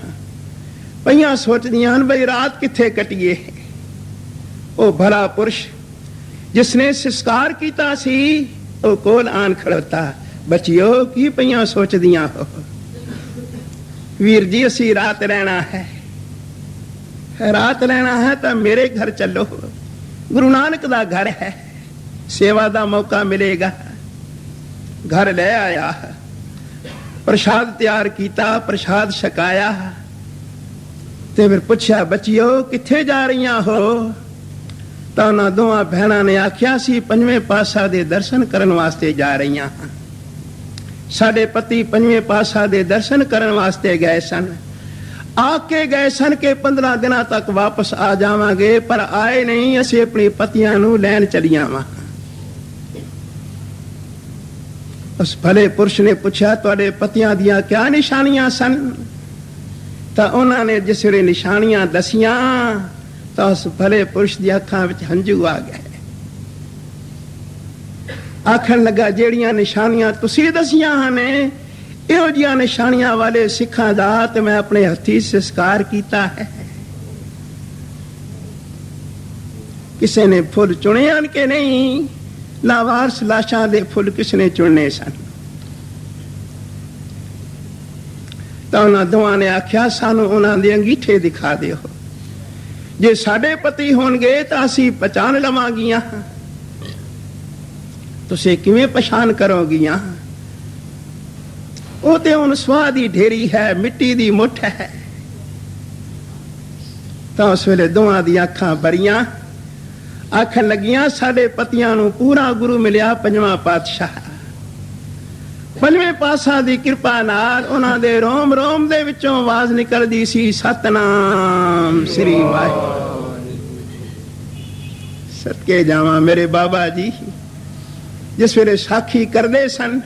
ਪਈਆਂ ਸੋਚਦੀਆਂ ਹਨ ਬਈ ਰਾਤ ਕਿੱਥੇ ਕੱਟੀਏ। ਉਹ ਭਲਾ ਪੁਰਸ਼ ਜਿਸਨੇ ਸੰਸਕਾਰ ਕੀਤਾ ਸੀ ਉਹ ਕੋਲ ਆਣ ਖੜੋਤਾ। ਬੱਚਿਓ ਕੀ ਪਈਆਂ ਸੋਚਦੀਆਂ ਹੋ? ਵੀਰ ਜੀ ਅਸੀਂ ਰਾਤ ਰਹਿਣਾ ਹੈ। ਰਾਤ ਰਹਿਣਾ ਹੈ ਤਾਂ ਮੇਰੇ ਘਰ ਚੱਲੋ। ਗੁਰੂ ਨਾਨਕ ਦਾ ਘਰ ਹੈ, ਸੇਵਾ ਦਾ ਮੌਕਾ ਮਿਲੇਗਾ। ਘਰ ਲੈ ਆਇਆ, ਪ੍ਰਸ਼ਾਦ ਤਿਆਰ ਕੀਤਾ, ਪ੍ਰਸ਼ਾਦ ਛਕਾਇਆ ਤੇ ਫਿਰ ਪੁੱਛਿਆ ਬੱਚਿਓ ਕਿੱਥੇ ਜਾ ਰਹੀਆਂ ਹੋ? ਤਾਂ ਉਹਨਾਂ ਦੋਵਾਂ ਭੈਣਾਂ ਨੇ ਆਖਿਆ ਸੀ ਪੰਜਵੇਂ ਪਾਤਸ਼ਾਹ ਦੇ ਦਰਸ਼ਨ ਕਰਨ ਵਾਸਤੇ ਜਾ ਰਹੀਆਂ ਹਾਂ। ਸਾਡੇ ਪਤੀ ਪੰਜਵੇਂ ਪਾਤਸ਼ਾਹ ਦੇ ਦਰਸ਼ਨ ਕਰਨ ਵਾਸਤੇ ਗਏ ਸਨ। ਆ ਕੇ ਗਏ ਸਨ ਕਿ 15 ਦਿਨਾਂ ਤੱਕ ਵਾਪਸ ਆ ਜਾਵਾਂਗੇ, ਪਰ ਆਏ ਨਹੀਂ। ਅਸੀਂ ਆਪਣੇ ਪਤੀਆਂ ਨੂੰ ਲੈਣ ਚਲੀਆਂ ਵਾਂ। ਉਸ ਭਲੇ ਪੁਰਸ਼ ਨੇ ਪੁੱਛਿਆ ਤੁਹਾਡੇ ਪਤੀਆਂ ਦੀਆਂ ਕਿਆ ਨਿਸ਼ਾਨੀਆਂ ਸਨ? ਤਾਂ ਉਹਨਾਂ ਨੇ ਜਿਸ ਵੇਲੇ ਨਿਸ਼ਾਨੀਆਂ ਦਸੀਆਂ ਤਾਂ ਉਸ ਭਲੇ ਪੁਰਸ਼ ਦੀ ਅੱਖਾਂ ਵਿੱਚ ਹੰਝੂ ਆ ਗਏ। ਆਖਣ ਲੱਗਾ ਜਿਹੜੀਆਂ ਨਿਸ਼ਾਨੀਆਂ ਤੁਸੀਂ ਦਸੀਆਂ ਹਨ ਇਹੋ ਜਿਹੀਆਂ ਨਿਸ਼ਾਨੀਆਂ ਵਾਲੇ ਸਿੱਖਾਂ ਦਾ ਤੇ ਮੈਂ ਆਪਣੇ ਹੱਥੀਂ ਸੰਸਕਾਰ ਕੀਤਾ ਹੈ। ਕਿਸੇ ਨੇ ਫੁੱਲ ਚੁਣੇ ਹਨ ਕਿ ਨਹੀਂ? ਲਾਵਾਰਸ ਲਾਸ਼ਾਂ ਦੇ ਫੁੱਲ ਕਿਸ ਨੇ ਚੁਣਨੇ ਸਨ? ਤਾਂ ਉਹਨਾਂ ਦੋਵਾਂ ਨੇ ਆਖਿਆ ਸਾਨੂੰ ਉਹਨਾਂ ਦੇ ਅੰਗੀਠੇ ਦਿਖਾ ਦਿਓ। ਜੇ ਸਾਡੇ ਪਤੀ ਹੋਣਗੇ ਤਾਂ ਅਸੀਂ ਪਛਾਣ ਲਵਾਂਗੀਆਂ। ਤੁਸੀਂ ਕਿਵੇਂ ਪਛਾਣ ਕਰੋਗੀਆਂ? ਉਹ ਤੇ ਹੁਣ ਸਵਾਹ ਦੀ ਢੇਰੀ ਹੈ, ਮਿੱਟੀ ਦੀ ਮੁੱਠ ਹੈ। ਤਾਂ ਉਸ ਵੇਲੇ ਦੋਵਾਂ ਦੀਆਂ ਅੱਖਾਂ ਭਰੀਆਂ। ਆਖਣ ਲੱਗੀਆਂ ਸਾਡੇ ਪਤੀਆਂ ਨੂੰ ਪੂਰਾ ਗੁਰੂ ਮਿਲਿਆ ਪੰਜਵਾਂ ਪਾਤਸ਼ਾਹ। ਪੰਜਵੇਂ ਪਾਤਸ਼ਾਹ ਦੀ ਕਿਰਪਾ ਨਾਲ ਉਹਨਾਂ ਦੇ ਰੋਮ ਰੋਮ ਦੇ ਵਿੱਚੋਂ ਆਵਾਜ਼ ਨਿਕਲਦੀ ਸੀ ਸਤਨਾਮ ਸ੍ਰੀ ਵਾਹਿਗੁਰੂ। ਸਦਕੇ ਜਾਵਾਂ ਮੇਰੇ ਬਾਬਾ ਜੀ ਜਿਸ ਵੇਲੇ ਸਾਖੀ ਕਰਦੇ ਸਨ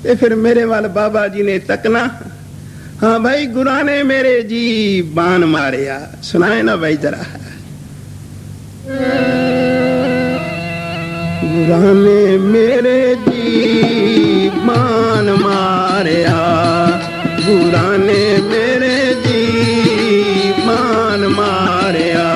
ਤੇ ਫਿਰ ਮੇਰੇ ਵੱਲ ਬਾਬਾ ਜੀ ਨੇ ਤੱਕਣਾ। ਹਾਂ ਭਾਈ ਗੁਰਾਂ ਨੇ ਮੇਰੇ ਜੀ ਬਾਣ ਮਾਰਿਆ। ਸੁਣਾਏ ਨਾ ਭਾਈ ਜਰਾ। ਗੁਰਾਂ ਨੇ ਮੇਰੇ ਜੀ ਬਾਣ ਮਾਰਿਆ। ਗੁਰਾਂ ਨੇ ਮੇਰੇ ਜੀ ਬਾਣ ਮਾਰਿਆ।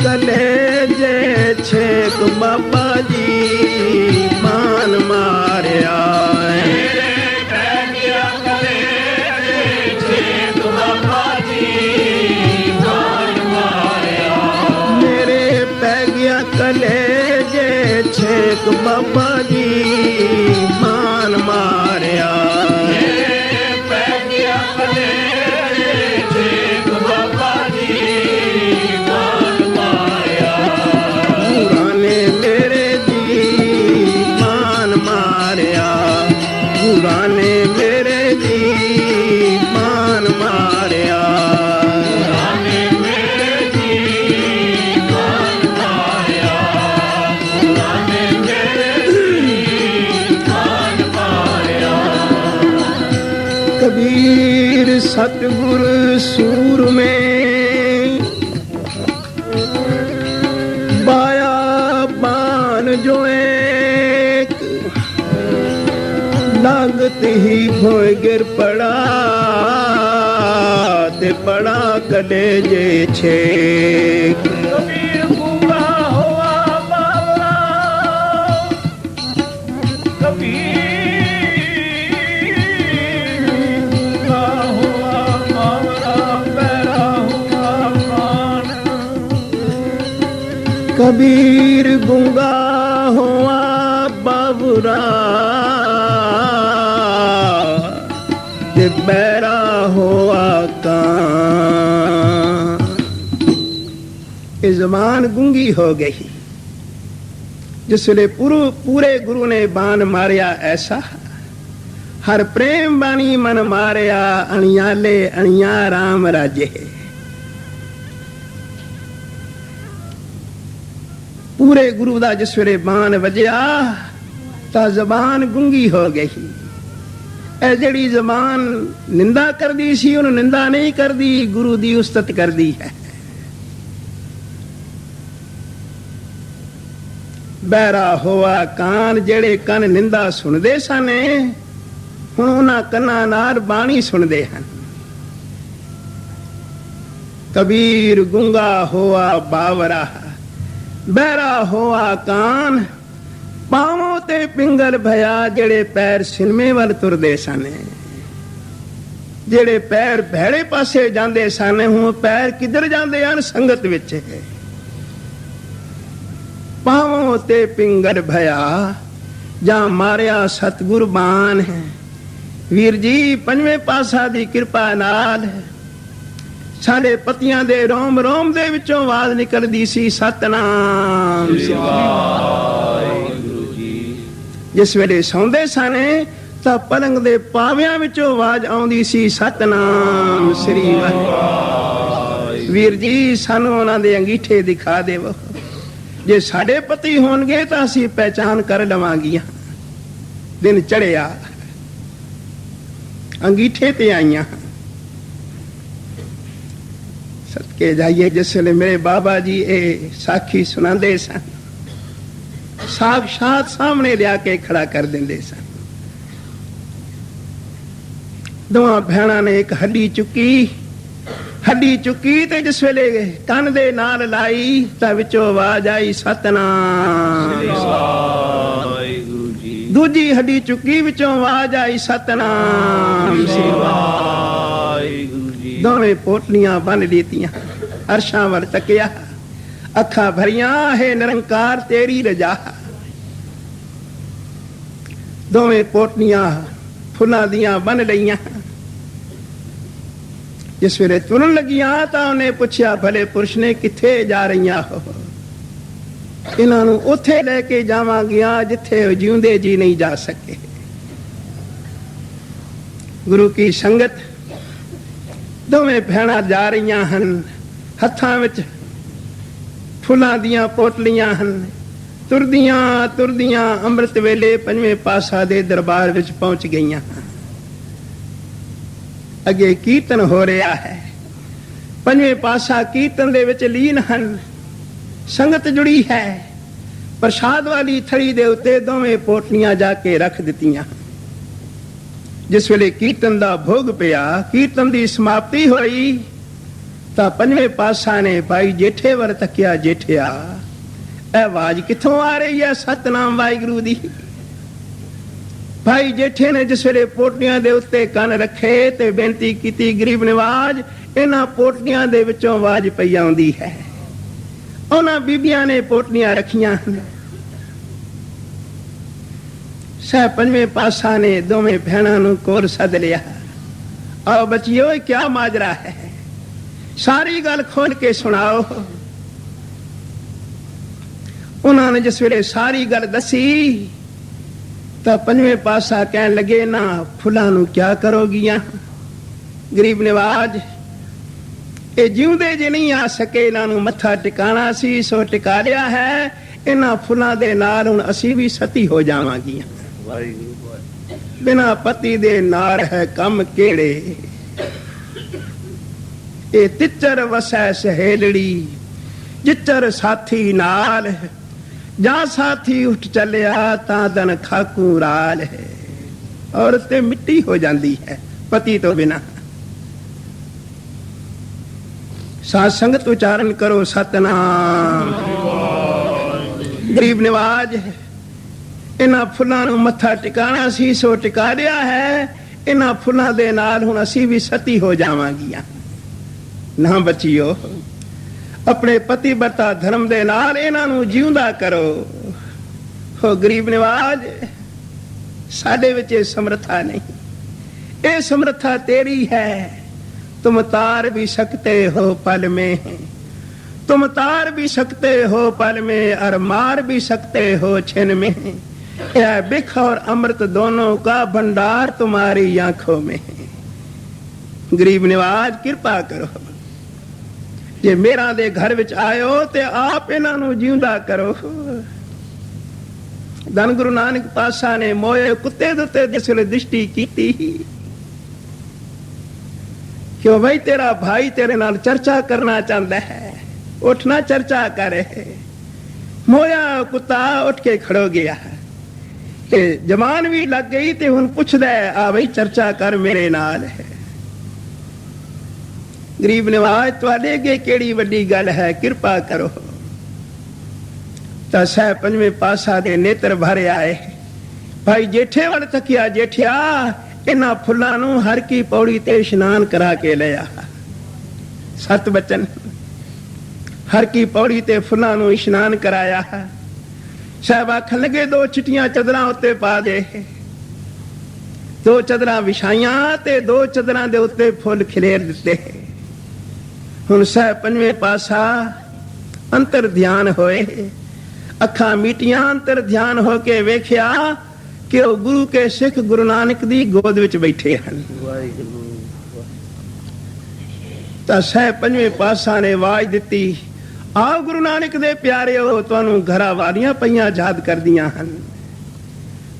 ਕਲੇਜੇ ਛੇਕ ਬਾਬਾ ਜੀ ਮਾਨ ਮਾਰਿਆ। ਮੇਰੇ ਪੈ ਗਿਆ ਕਲੇਜੇ ਛੇਕ ਬਾਬਾ ਜੀ ਮਾਨ ਮਾਰਿਆ। ਮੇਰੇ ਪੈ ਗਿਆ ਕਲੇਜੇ ਛੇਕ ਬਾਬਾ ਜੀ ਮਾਨ ਮਾਰਿਆ। कबीर सतगुर सूर में बाया बान जो एक लागत ही भोय गिर पड़ा ते पड़ा कलेजे छेक। कबीर पूरा हुआ बावरा कबीर कबीर गूंगा हुआ बाबुरा ते बैरा हुआ कान। ये जबान गूंगी हो गई जिसले पूरे गुरु ने बाण मारिया ऐसा, हर प्रेम बाणी मन मारिया अणियाले अणिया राम राजे। पूरे गुरु दा जिस वेले बाण वजया ता जबान गूंगी हो गई। ए जड़ी जबान निंदा करदी सी उन्हें निंदा नहीं करदी, गुरु दी उस्तत करदी है। बहरा होआ कान, जेड़े कन निंदा सुनदे सने हुण उन्हां कन्नां नाल बाणी सुनदे हन। कबीर गूंगा होआ बावरा, बहरा होआ कान, पावों ते पिंगल भया, जेड़े पैर सिनमे वल तुरदे सने। जेड़े पैर भैड़े पासे जांदे सने हुण पैर किधर जांदे हन? संगत विच। पावों ते पिंगल भया जा मारिया सतगुर बाण है। वीर जी पंजवें पासा दी किरपा नाल साडे पतियां दे रोम रोम दे विचों आवाज निकलदी सी सतनाम श्री वाहिगुरू जी। जिस वेले सौंदे सने तां पलंग दे पावियां विचों आवाज आउंदी सी सतनाम श्री वाहिगुरू। वीर जी सानू उन्हां दे अंगीठे दिखा देवो, जे साडे पति होणगे तां असीं पहचान कर लवांगियां। दिन चढ़िया अंगीठे ते आईयां। सदके जाइए जिस वेले मेरे बाबा जी ए साखी सुनांदे सन, साक्षात सामने लिया के खड़ा कर देंदे सन। दोवां भैणां ने एक हड्डी चुकी ते जिस वेले कन दे नाल लाई तां विचों आवाज आई सतनाम। दूजी हड्डी चुकी विचों आवाज आई सतनाम श्री वाहिगुरू जी। दोवें पोटलियां बन लीतियां, अरशां वल तकिया, अखां भरियां है निरंकार तेरी रजा। दोवें पोटलियां फुल्लां दियां बन लईयां। जिस वेले तुरन लगियां तां उन्हें पुछया, भले पुरुष ने किथे जा रहियां हो? इन्हां नूं उत्थे लेके जावांगियां जिथे जिउंदे जी नहीं जा सके। गुरु की संगत दोवें भैणां जा रहियां हन, हत्थां विच फुल्लां दियां पोटलियां हन। तुरदियां तुरदियां अंमृत वेले पंजवें पासा दे दरबार विच पहुंच गईयां। अगे कीर्तन हो रहा है, पंजवें पासा कीर्तन दे विच लीन हन। संगत जुड़ी है। प्रसाद वाली थड़ी दे उत्ते दोवें पोटलियां जाके रख दित्तियां। जिस वेले कीर्तन दा भोग पिया, कीर्तन दी समाप्ति होई तां पंजवें पासा ने भाई जेठे वर तकिया, जेठिया ए आवाज किथों आ रही है? सतनाम वाहिगुरू दी। भाई जेठे ने जिस वेले पोटलियां दे उत्ते कन रखे ते बेनती कीती, गरीब निवाज इन्हां पोटलियां दे विचों आवाज पई आउंदी है। उन्हां बीबियां ने पोटलियां रखियां। सह पंजवें पासा ने दोवें भैणां नूं कोल सद लिया। आओ बच्चियो, क्या माजरा है? सारी गल खोल के सुनाओ। उन्होंने जिस वेले सारी गल दसी तो पंजवें पासा कहन लगे, ना फुलां नूं क्या करोगियां? गरीब निवाज ये जिउंदे जे नहीं आ सके, इन्हां नूं मत्था टिकाना सी, सो टिका लिया है। इन्हां फुलां दे नाल हुण असीं भी सती हो जावांगियां। बिना पति दे नार है कम केड़े, ए तिच्चर वसै सहेलड़ी, जिच्चर साथी नाल, जा साथी उठ चलिया तां दन खाकू राल है। औरत ते मिट्टी हो जाती है पति तो बिना। साध संगत उच्चारण करो सतनाम। गरीब निवाज इन्हां फुल्लां नूं मत्था टिकाना सी, सो टिका लिया है। इन्हां फुल्लां दे नाल हुण असीं भी सती हो जावांगियां। ना बचियो, ਆਪਣੇ ਪਤੀ ਵਰਤਾ ਧਰਮ ਦੇ ਨਾਲ ਇਹਨਾਂ ਨੂੰ ਜਿਉਂਦਾ ਕਰੋ। ਹੋ ਗਰੀਬ ਨਿਵਾਜ, ਸਾਡੇ ਵਿੱਚ ਇਹ ਸਮਰੱਥਾ ਨਹੀਂ, ਇਹ ਸਮਰੱਥਾ ਤੇਰੀ ਹੈ। तुम तार भी सकते हो पल में, तुम तार भी सकते हो पल में, और मार भी सकते हो छिन में। यह बिख और अमृत दोनों का भंडार तुम्हारी आंखों में। गरीब निवाज, कृपा करो, जे मेरा दे घर विच आयो ते आप इन्हां नूं जिउंदा करो। धन गुरु नानक पातशाह ने मोए कुत्ते दे उत्ते जिस वेले दृष्टि कीती, क्यों भाई तेरा भाई तेरे नाल चर्चा करना चाहता है, उठना चर्चा करे। मोया कुत्ता उठ के खड़ो गया, जमान भी लग गई ते हुन पुछदा है, आ भाई चर्चा कर मेरे नाल है। गरीब निवाज, तुहाडे अगे केड़ी वड्डी गल है, कृपा करो। तां साहब पंजवें पातशाह दे नेत्र भरे आए। भाई जेठे वाल तकिया, जेठिया इन्हां फुल्लां नूं हर की पौड़ी ते इशनान करा के लिया। सत बचन, हर की पौड़ी ते फुल्लां नूं इशनान कराया। साहब आखन लगे, दो चिट्टियां चदरां उत्ते पा दे। दो चदरां विछाइयां ते दो चदरां दे उत्ते फुल खिलेर दिते। हुण साहब पंजवें पातशाह अंतर ध्यान होए, अखां मीटियां, अंतर ध्यान हो के वेख्या कि वो गुरु के सिख गुरु नानक दी गोद विच बैठे हैं। तां साहब पंजवें पातशाह ने आवाज दिती, आओ गुरु नानक दे प्यारे हो, तुहानूं घरां वालियां पईयां याद करदियां हन।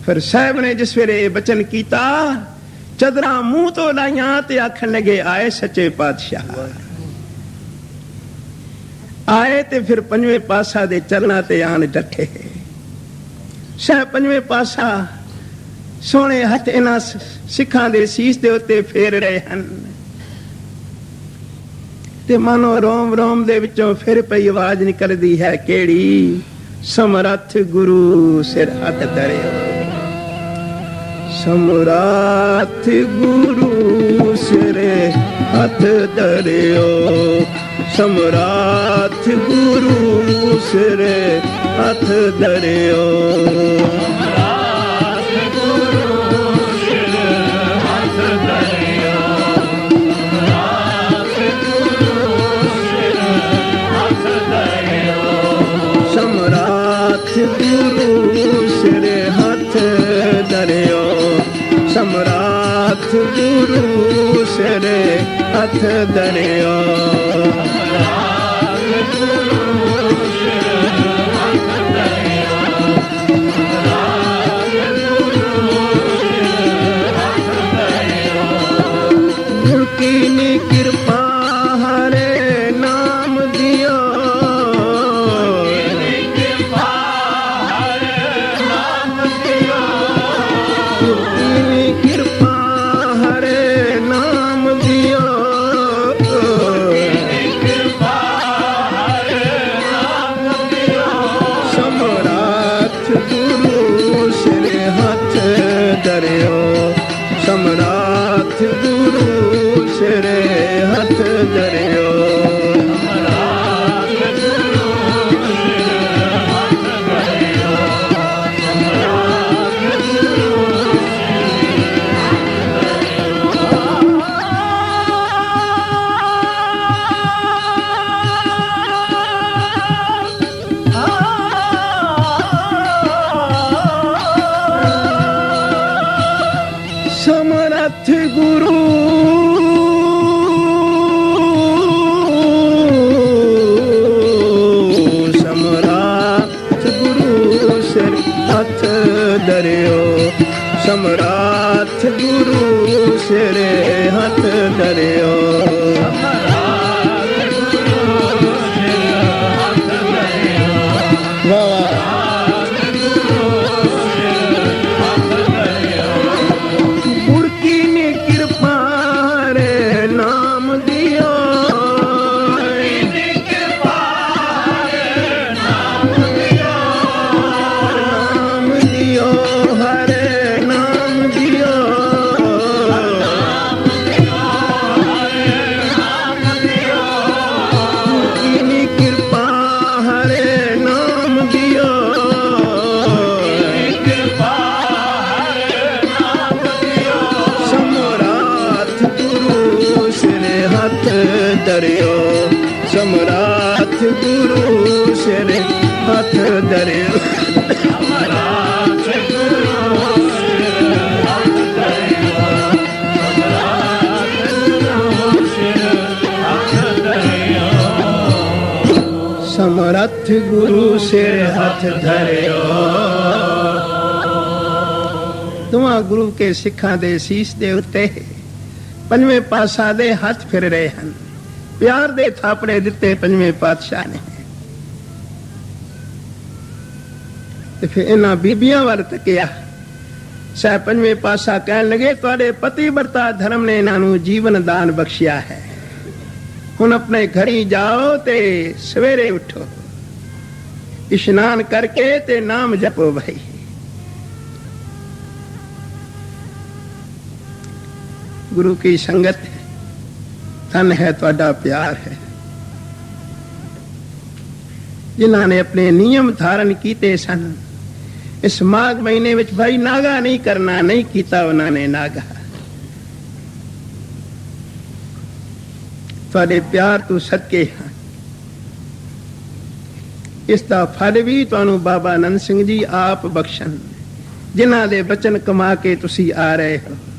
फिर साहब ने जिस वेले बचन कीता, चदरां मूंह तो लाइयां ते आखन लगे, आए सच्चे पातशाह। आए ते फिर पंजवें पातशाह दे चरणां ते आन डटे। साहब पंजवें पातशाह सोने हथ इन्हां सिखां दे सीस दे उत्ते फेर रहे हन, ते मानो रोम रोम दे विचों फिर पई आवाज निकलदी है, केड़ी? समरथ गुरु सिर हथ धरियो। समरथ गुरु सिर हथ धरियो, समरथ गुरु सिर हथ धरियो। समरथ गुरु सिर हथ धरियो। गुरु की कृपा हरे नाम दियो, समरथ गुरु सिर हथ धरियो। समरथ गुरु समरथ गुरु सिर हथ धरियो। समरथ गुरु सिर हथ धरियो। ਸਮਰਾਥ ਗੁਰੂ ਸਿਰ ਹੱਥ ਧਰਿਓ ਸਮਰਾਥ ਗੁਰੂ ਸਿਰ ਹੱਥ ਧਰਿਓ ਸਮਰਾਥ ਗੁਰੂ ਸਿਰ ਹੱਥ ਧਰਿਓ ਸਮਰੱਥ ਗੁਰੂ ਸਿਰ ਹੱਥ ਧਰਿਓ ਦੋਵਾਂ ਗੁਰੂ ਕੇ ਸਿੱਖਾਂ ਦੇ ਸੀਸ ਦੇ ਉੱਤੇ ਪੰਜਵੇਂ ਪਾਤਸ਼ਾਹ ਦੇ ਹੱਥ ਫਿਰ ਰਹੇ ਹਨ ਪਿਆਰ ਦੇ ਥਾਪੜੇ ਦਿੱਤੇ ਪੰਜਵੇਂ ਪਾਤਸ਼ਾਹ ਨੇ ਤੇ ਫਿਰ ਇਹਨਾਂ ਬੀਬੀਆਂ ਵੱਲ ਤੱਕਿਆ ਸਾਹਿਬ ਪੰਜਵੇਂ ਪਾਤਸ਼ਾਹ ਕਹਿਣ ਲੱਗੇ ਤੁਹਾਡੇ ਪਤੀ ਵਰਤਾ ਧਰਮ ਨੇ ਇਹਨਾਂ ਨੂੰ ਜੀਵਨ ਦਾਨ ਬਖਸ਼ਿਆ ਹੈ ਹੁਣ ਆਪਣੇ ਘਰੀ ਜਾਓ ਤੇ ਸਵੇਰੇ ਉਠੋ ਇਸ਼ਨਾਨ ਕਰਕੇ ਤੇ ਨਾਮ ਜਪੋ ਭਾਈ गुरु की संगत धन है तुहाडा प्यार है जिन्होंने अपने नियम धारण किए सन इस माघ महीने में भाई नागा नहीं करना नहीं किया उन्होंने नागा तुहाडे प्यार तो सदके हाँ इसका फल भी तुहानू बाबा आनंद सिंह जी आप बख्शन जिन्हां दे बचन कमा के तुसी आ रहे हो